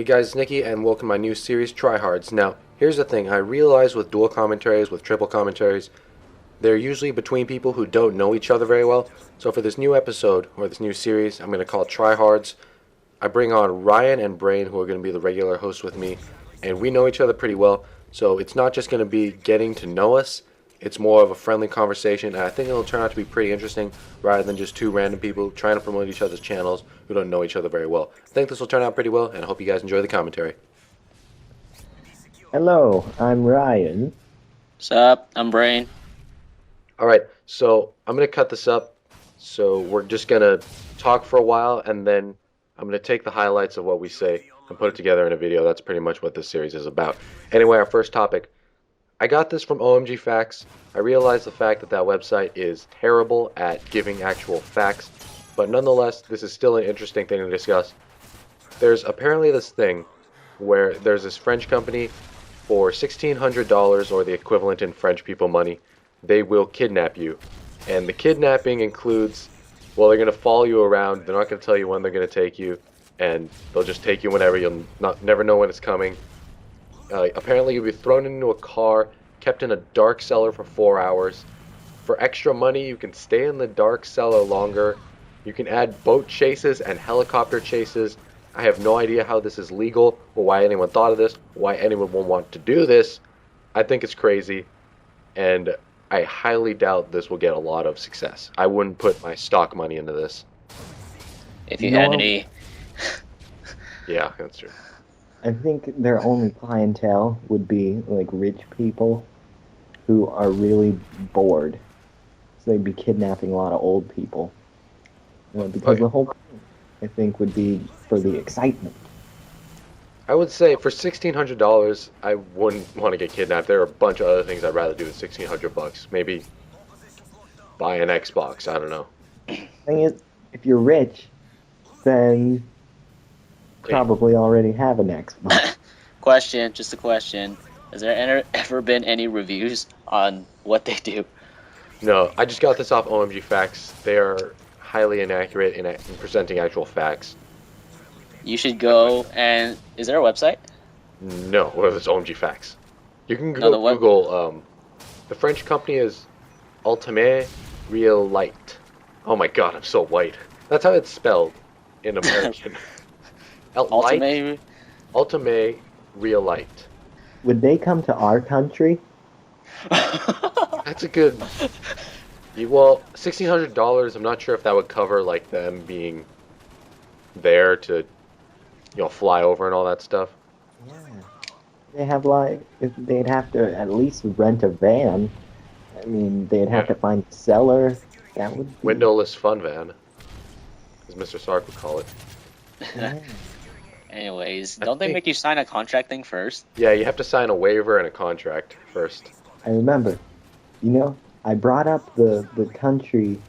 Hey guys, it's Nicky, and welcome to my new series, Trihards. Now, here's the thing. I realize with dual commentaries, with triple commentaries, they're usually between people who don't know each other very well. So for this new episode, or this new series, I'm going to call it Trihards. I bring on Ryan and Brain, who are going to be the regular hosts with me, and we know each other pretty well. So it's not just going to be getting to know us, it's more of a friendly conversation, and I think it'll turn out to be pretty interesting, rather than just two random people trying to promote each other's channels who don't know each other very well. I think this will turn out pretty well, and I hope you guys enjoy the commentary. Hello, I'm Ryan. Sup, I'm Brain. Alright, so I'm going to cut this up, so we're just going to talk for a while, and then I'm going to take the highlights of what we say and put it together in a video. That's pretty much what this series is about. Anyway, our first topic. I got this from OMG Facts. I realized the fact that that website is terrible at giving actual facts, but nonetheless, this is still an interesting thing to discuss. There's apparently this thing where there's this French company, for $1,600 or the equivalent in French people money, they will kidnap you. And the kidnapping includes, well, they're going to follow you around, they're not going to tell you when they're going to take you, and they'll just take you whenever, you'll never know when it's coming. Apparently you'll be thrown into a car, kept in a dark cellar for 4 hours. For extra money, you can stay in the dark cellar longer. You can add boat chases and helicopter chases. I have no idea how this is legal, or why anyone thought of this, why anyone would want to do this. I think it's crazy, and I highly doubt this will get a lot of success. I wouldn't put my stock money into this. If you had any... Yeah, that's true. I think their only clientele would be like rich people who are really bored. So they'd be kidnapping a lot of old people. Because the whole thing, I think, would be for the excitement. I would say for $1,600, I wouldn't want to get kidnapped. There are a bunch of other things I'd rather do with $1,600. Maybe buy an Xbox. I don't know. Thing is, if you're rich, then probably already have an Xbox. Question, just a question. Has there ever been any reviews on what they do? No, I just got this off OMG Facts. They are highly inaccurate in presenting actual facts. You should go and... Is there a website? No, well, it's OMG Facts. You can go Google, the French company is Ultime Real Light. Oh my god, I'm so white. That's how it's spelled in American. Ultime Real Light. Would they come to our country? That's a good... Well, $1,600, I'm not sure if that would cover, like, them being there to, fly over and all that stuff. Yeah. They have, they'd have to at least rent a van. I mean, they'd have to find a cellar. That would be... Windowless fun van, as Mr. Sark would call it. Yeah. Anyways, don't they make you sign a contract thing first? Yeah, you have to sign a waiver and a contract first. I remember. I brought up the country,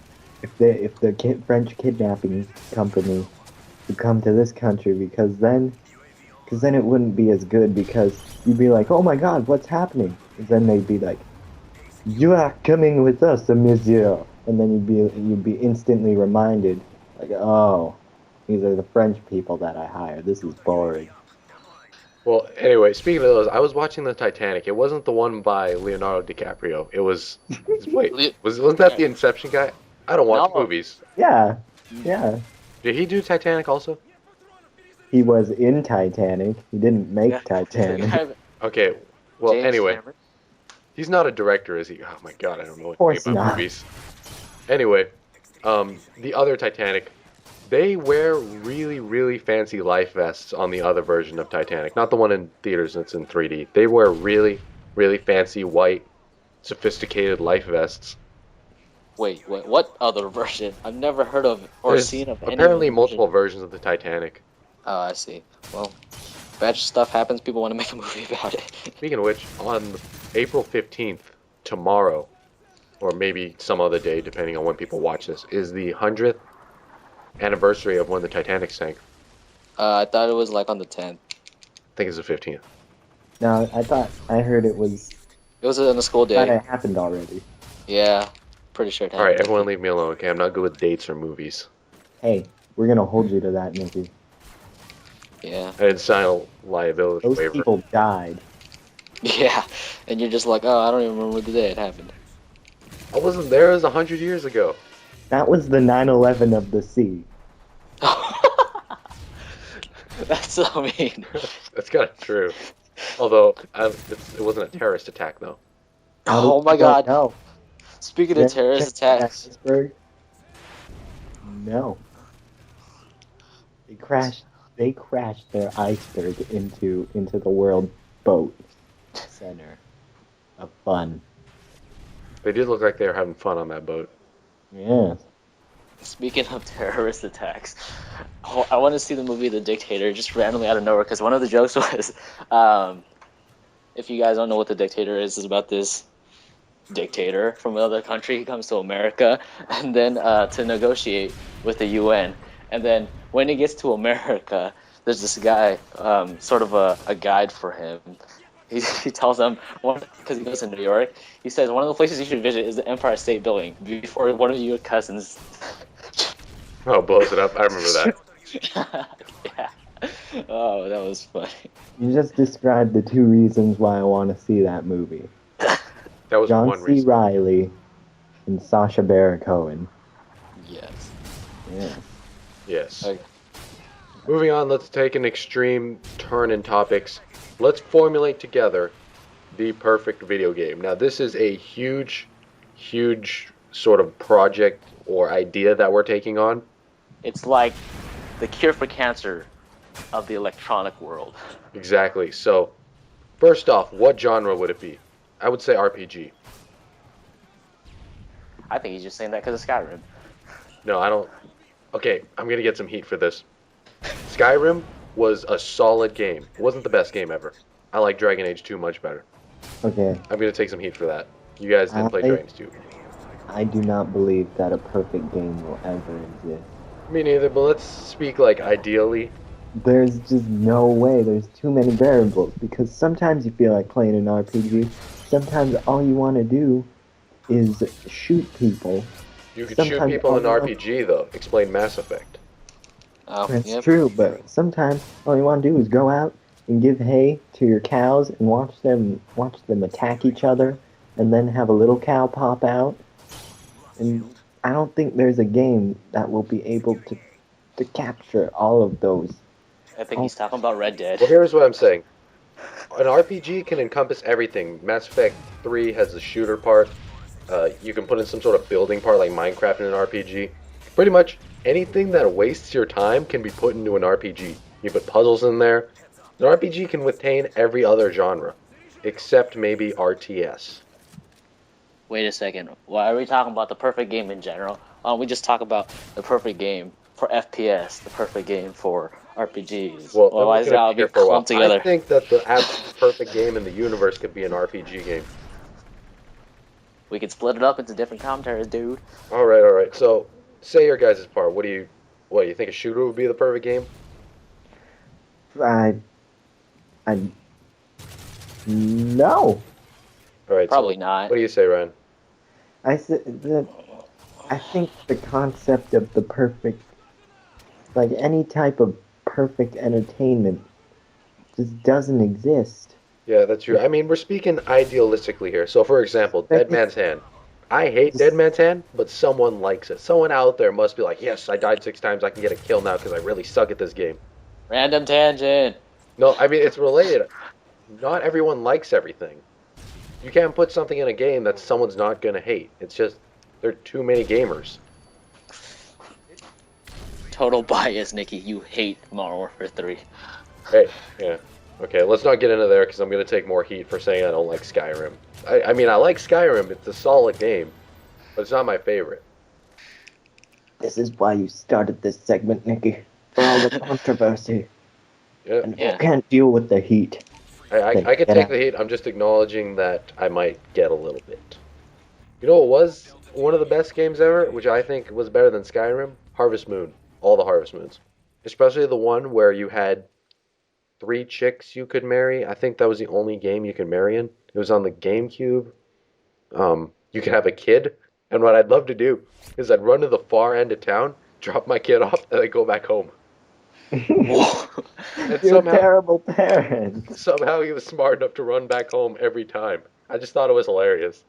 if the French kidnapping company would come to this country, because then it wouldn't be as good, because you'd be like, oh my god, what's happening? And then they'd be like, you are coming with us, monsieur. And then you'd be instantly reminded, like, oh, these are the French people that I hired. This is boring. Well, anyway, speaking of those, I was watching the Titanic. It wasn't the one by Leonardo DiCaprio. It was... Wait, wasn't that the Inception guy? I don't watch movies. Yeah. Did he do Titanic also? He was in Titanic. He didn't make Titanic. Okay, well, James anyway. Cameron? He's not a director, is he? Oh my god, I don't know Of anything about movies. Anyway, the other Titanic... They wear really, really fancy life vests on the other version of Titanic. Not the one in theaters that's in 3D. They wear really, really fancy, white, sophisticated life vests. Wait, what other version? I've never heard of or seen of any. Apparently multiple versions of the Titanic. Oh, I see. Well, bad stuff happens, people want to make a movie about it. Speaking of which, on April 15th, tomorrow, or maybe some other day, depending on when people watch this, is the 100th anniversary of when the Titanic sank. I thought it was like on the 10th. I think it's the 15th. No, I heard it was... It was on the school day. I thought it happened already. Yeah, pretty sure it happened. Alright, everyone leave me alone, okay? I'm not good with dates or movies. Hey, we're gonna hold you to that, Nicky. Yeah. I didn't sign a liability Those waiver. people died. Yeah. And you're just like, oh, I don't even remember the day it happened. I wasn't there. It was 100 years ago. That was the 9/11 of the sea. That's so mean. That's kind of true. Although it wasn't a terrorist attack, though. How do Oh my we don't god. know? Speaking You of ever terrorist checked that attacks, iceberg? No. They crashed. They crashed their iceberg into the world boat center of fun. They did look like they were having fun on that boat. Yes. speaking of terrorist attacks, I want to see the movie The Dictator just randomly out of nowhere because one of the jokes was, if you guys don't know what The Dictator is about this dictator from another country. He comes to America and then to negotiate with the UN. And then when he gets to America, there's this guy, sort of a guide for him. He tells him, because he goes to New York, he says one of the places you should visit is the Empire State Building before one of your cousins. Oh, blows it up. I remember that. Yeah. Oh, that was funny. You just described the two reasons why I want to see that movie. That was John one C. reason. Reilly and Sacha Baron Cohen. Yes. Yeah. Yes. Okay. Moving on, let's take an extreme turn in topics. Let's formulate together the perfect video game. Now, this is a huge, huge sort of project or idea that we're taking on. It's like the cure for cancer of the electronic world. Exactly. So, first off, what genre would it be? I would say RPG. I think he's just saying that because of Skyrim. No, I don't. Okay, I'm gonna get some heat for this. Skyrim was a solid game. It wasn't the best game ever. I like Dragon Age 2 much better. Okay. I'm gonna take some heat for that. You guys didn't play Dragon Age 2. I do not believe that a perfect game will ever exist. Me neither, but let's speak like ideally. There's just no way. There's too many variables because sometimes you feel like playing an RPG. Sometimes all you want to do is shoot people. You could shoot Sometimes people in all an you RPG though. Explain Mass Effect. Oh, That's yep. true, but sometimes all you want to do is go out and give hay to your cows and watch them attack each other, and then have a little cow pop out. And I don't think there's a game that will be able to capture all of those. I think he's talking about Red Dead. Well, here's what I'm saying. An RPG can encompass everything. Mass Effect 3 has the shooter part. You can put in some sort of building part like Minecraft in an RPG. Pretty much anything that wastes your time can be put into an RPG. You put puzzles in there. An RPG can withstand every other genre, except maybe RTS. Wait a second. Why are we talking about the perfect game in general? Why don't we just talk about the perfect game for FPS, the perfect game for RPGs? Well, Why I'm is it gonna all be be here for a while. clumped together? I think that the absolute perfect game in the universe could be an RPG game. We could split it up into different commentaries, dude. All right. So, say your guys' part. What do you think a shooter would be the perfect game? I no. All right. Probably so not. What do you say, Ryan? I think the concept of the perfect, like any type of perfect entertainment, just doesn't exist. Yeah, that's true. I mean, we're speaking idealistically here. So, for example, Dead Man's Hand. I hate Dead Man's Hand, but someone likes it. Someone out there must be like, yes, I died 6 times. I can get a kill now because I really suck at this game. Random tangent. No, I mean, it's related. Not everyone likes everything. You can't put something in a game that someone's not going to hate. It's just, there are too many gamers. Total bias, Nicky. You hate Modern Warfare 3. Hey, yeah. Okay, let's not get into there because I'm going to take more heat for saying I don't like Skyrim. I mean, I like Skyrim. It's a solid game, but it's not my favorite. This is why you started this segment, Nicky. For all the controversy. Yeah. And Yeah. who can't deal with the heat? I can take the heat. I'm just acknowledging that I might get a little bit. You know what was one of the best games ever, which I think was better than Skyrim? Harvest Moon. All the Harvest Moons. Especially the one where you had 3 chicks you could marry. I think that was the only game you could marry in. It was on the GameCube. You could have a kid. And what I'd love to do is I'd run to the far end of town, drop my kid off, and then go back home. Whoa. And You're a terrible parent. somehow he was smart enough to run back home every time. I just thought it was hilarious.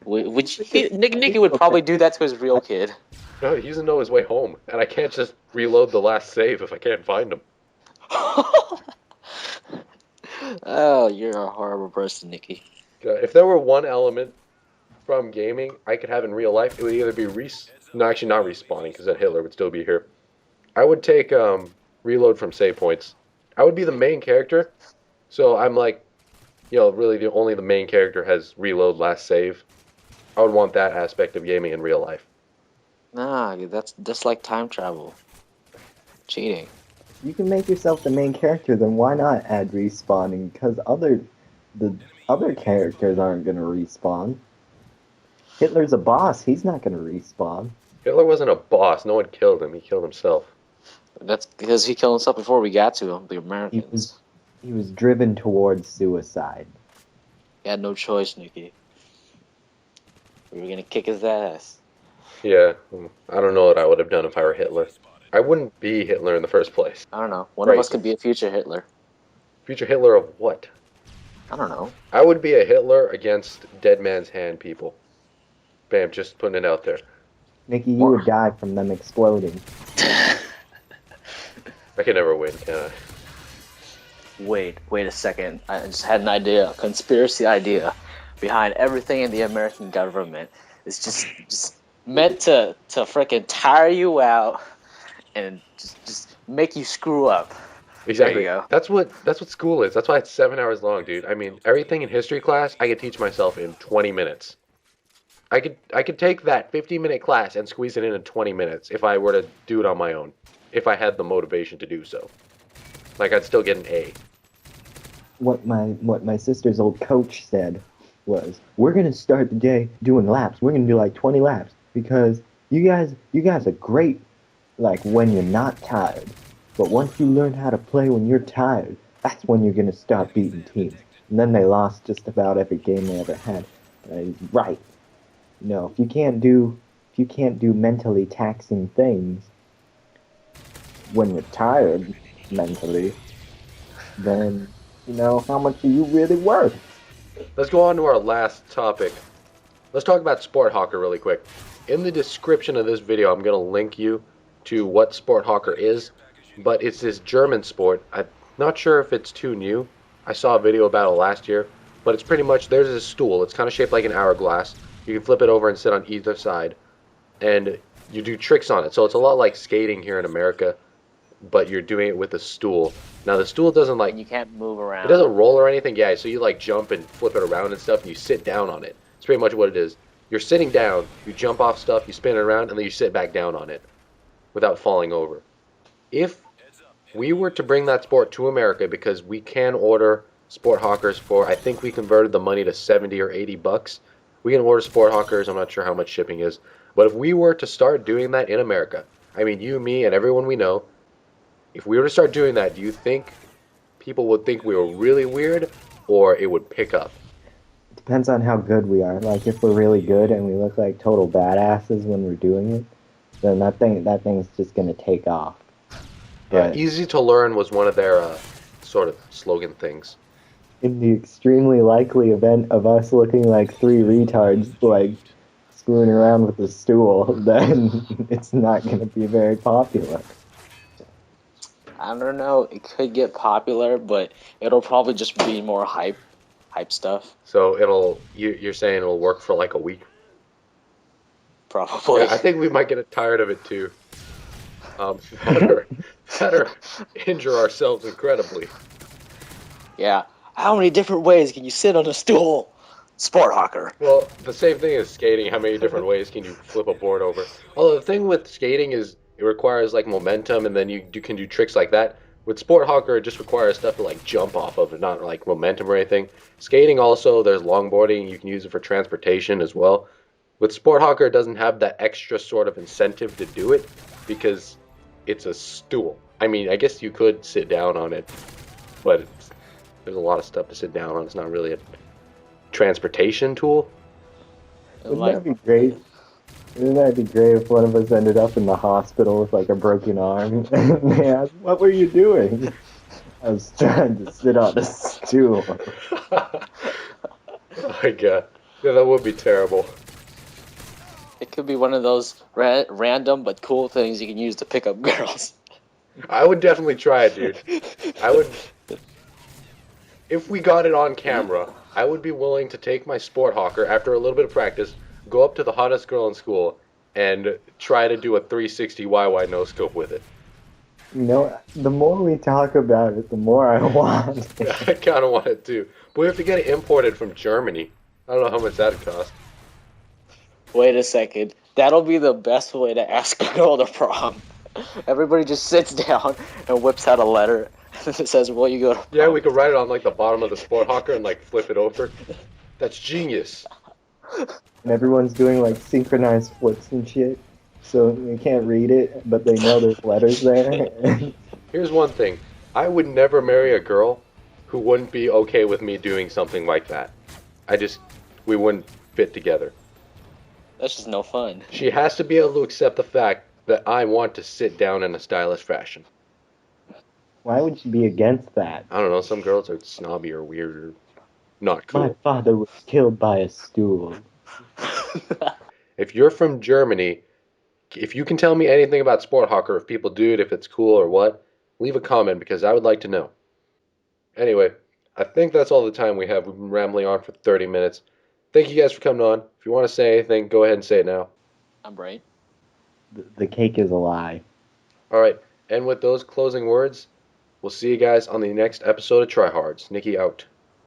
Which Because Nicky would probably do that to his real kid. No, he doesn't know his way home, and I can't just reload the last save if I can't find him. Oh, you're a horrible person, Nicky. If there were one element from gaming I could have in real life, it would either be no, actually not respawning, because then Hitler would still be here. I would take reload from save points. I would be the main character, so I'm like, really only the main character has reload last save. I would want that aspect of gaming in real life. Nah, that's like time travel. Cheating. You can make yourself the main character, then why not add respawning? Because the other characters aren't gonna respawn. Hitler's a boss, he's not gonna respawn. Hitler wasn't a boss. No one killed him. He killed himself. That's because he killed himself before we got to him, the He Americans. was driven towards suicide. He had no choice, Nicky. We were gonna kick his ass. Yeah, I don't know what I would have done if I were Hitler. I wouldn't be Hitler in the first place. I don't know. One Right. of us could be a future Hitler. Future Hitler of what? I don't know. I would be a Hitler against Dead Man's Hand people. Bam, just putting it out there. Nicky, you would die from them exploding. I can never win, can I? Wait a second. I just had an idea, a conspiracy idea behind everything in the American government. It's just meant to frickin' tire you out and just make you screw up. Exactly. There you go. That's what school is. That's why it's 7 hours long, dude. I mean, everything in history class I could teach myself in 20 minutes. I could take that 50-minute class and squeeze it in 20 minutes if I were to do it on my own. If I had the motivation to do so. Like, I'd still get an A. What my sister's old coach said was, "We're gonna start the day doing laps. We're gonna do like 20 laps because you guys are great, like when you're not tired. But once you learn how to play when you're tired, that's when you're gonna start beating teams." And then they lost just about every game they ever had. He's right. If you can't do mentally taxing things when you're tired mentally, then how much are you really worth? Let's go on to our last topic. Let's talk about Sporthocker really quick. In the description of this video, I'm going to link you to what Sporthocker is, but it's this German sport. I'm not sure if it's too new. I saw a video about it last year, but it's pretty much, there's a stool. It's kind of shaped like an hourglass. You can flip it over and sit on either side, and you do tricks on it. So it's a lot like skating here in America, but you're doing it with a stool. Now the stool doesn't And you can't move around. it doesn't roll or anything. Yeah, so you like jump and flip it around and stuff, and you sit down on it. It's pretty much what it is. You're sitting down, you jump off stuff, you spin it around, and then you sit back down on it without falling over. If we were to bring that sport to America, because we can order Sporthockers for, I think we converted the money to 70 or 80 bucks. We can order Sporthockers. I'm not sure how much shipping is. But if we were to start doing that in America, I mean, you, me, and everyone we know, if we were to start doing that, do you think people would think we were really weird, or it would pick up? It depends on how good we are. Like if we're really good and we look like total badasses when we're doing it, then that thing's just gonna take off. Yeah, But easy to learn was one of their sort of slogan things. in the extremely likely event of us looking like three retards, like screwing around with the stool, then it's not gonna be very popular. I don't know. It could get popular, but it'll probably just be more hype stuff. So you're saying it'll work for like a week? Probably. Yeah, I think we might get tired of it too. Better injure ourselves incredibly. Yeah. How many different ways can you sit on a stool? Sporthocker. Well, the same thing as skating. How many different ways can you flip a board over? Although the thing with skating is it requires like momentum, and then you can do tricks like that. With Sporthocker, it just requires stuff to like jump off of, not like momentum or anything. Skating also, there's longboarding. You can use it for transportation as well. With Sporthocker, it doesn't have that extra sort of incentive to do it because it's a stool. I mean, I guess you could sit down on it, but there's a lot of stuff to sit down on. It's not really a transportation tool. Wouldn't that be great? Wouldn't that be great if one of us ended up in the hospital with like a broken arm? And they asked, "What were you doing?" I was trying to sit on a stool. Oh my god. Yeah, that would be terrible. It could be one of those random but cool things you can use to pick up girls. I would definitely try it, dude. I would. If we got it on camera, I would be willing to take my Sporthocker after a little bit of practice, go up to the hottest girl in school, and try to do a 360 YY no scope with it. You know, the more we talk about it, the more I want I it. kind of want it too. But we have to get it imported from Germany. I don't know how much that'd cost. Wait a second. That'll be the best way to ask a girl to prom. Everybody just sits down and whips out a letter and it says, "Will you go to prom?" Yeah, we could write it on like the bottom of the Sporthocker and like flip it over. That's genius. And everyone's doing like synchronized flips and shit. So they can't read it, but they know there's letters there. Here's one thing. I would never marry a girl who wouldn't be okay with me doing something like that. We wouldn't fit together. That's just no fun. She has to be able to accept the fact that I want to sit down in a stylish fashion. Why would you be against that? I don't know, some girls are snobby or weird or not My cool. father was killed by a stool. If you're from Germany, if you can tell me anything about Sporthocker, if people do it, if it's cool or what, leave a comment because I would like to know. Anyway, I think that's all the time we have. We've been rambling on for 30 minutes. Thank you guys for coming on. If you want to say anything, go ahead and say it now. I'm right. The cake is a lie. All right, and with those closing words, we'll see you guys on the next episode of Trihards. Nicky out.